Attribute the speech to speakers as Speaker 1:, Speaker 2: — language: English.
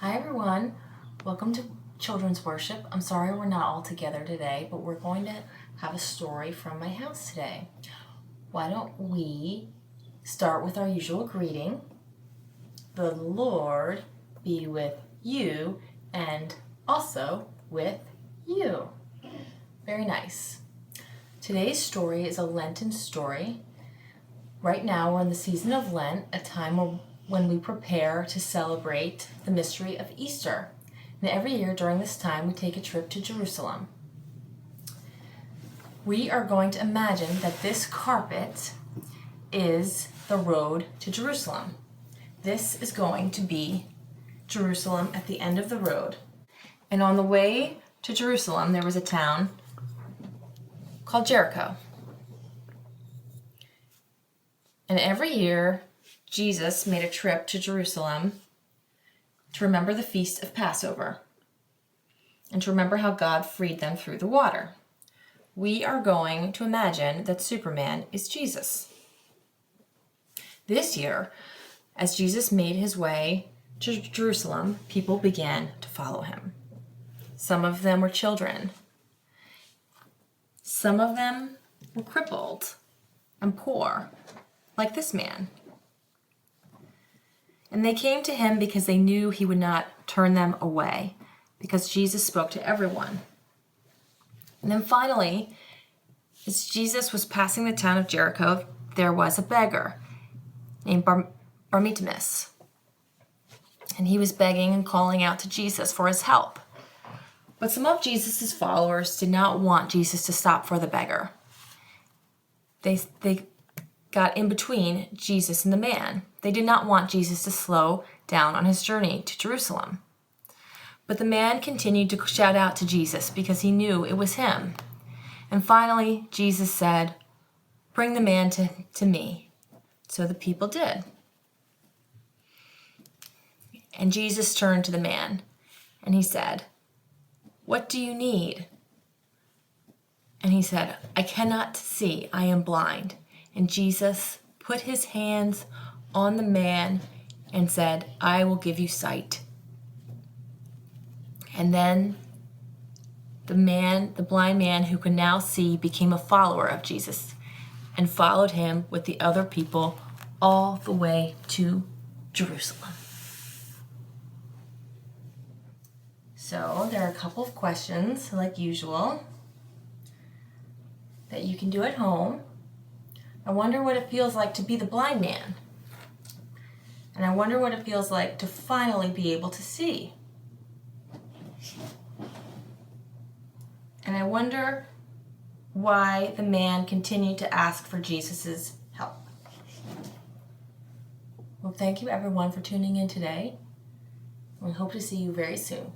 Speaker 1: Hi everyone, welcome to Children's Worship. I'm sorry we're not all together today, but we're going to have a story from my house today. Why don't we start with our usual greeting? The Lord be with you and also with you. Very nice. Today's story is a Lenten story. Right now we're in the season of Lent, a time when we prepare to celebrate the mystery of Easter. And every year during this time we take a trip to Jerusalem. We are going to imagine that this carpet is the road to Jerusalem. This is going to be Jerusalem at the end of the road. And on the way to Jerusalem there was a town called Jericho. And every year Jesus made a trip to Jerusalem to remember the feast of Passover and to remember how God freed them through the water. We are going to imagine that Superman is Jesus. This year, as Jesus made his way to Jerusalem, people began to follow him. Some of them were children. Some of them were crippled and poor, like this man. And they came to him because they knew he would not turn them away, because Jesus spoke to everyone. And then finally, as Jesus was passing the town of Jericho, there was a beggar named Bartimaeus. And he was begging and calling out to Jesus for his help. But some of Jesus' followers did not want Jesus to stop for the beggar. They got in between Jesus and the man. They did not want Jesus to slow down on his journey to Jerusalem. But the man continued to shout out to Jesus because he knew it was him. And finally, Jesus said, "Bring the man to me." So the people did. And Jesus turned to the man and he said, "What do you need?" And he said, "I cannot see, I am blind." And Jesus put his hands on the man and said, "I will give you sight." And then the blind man who could now see became a follower of Jesus and followed him with the other people all the way to Jerusalem. So there are a couple of questions, like usual, that you can do at home. I wonder what it feels like to be the blind man. And I wonder what it feels like to finally be able to see. And I wonder why the man continued to ask for Jesus' help. Well, thank you everyone for tuning in today. We hope to see you very soon.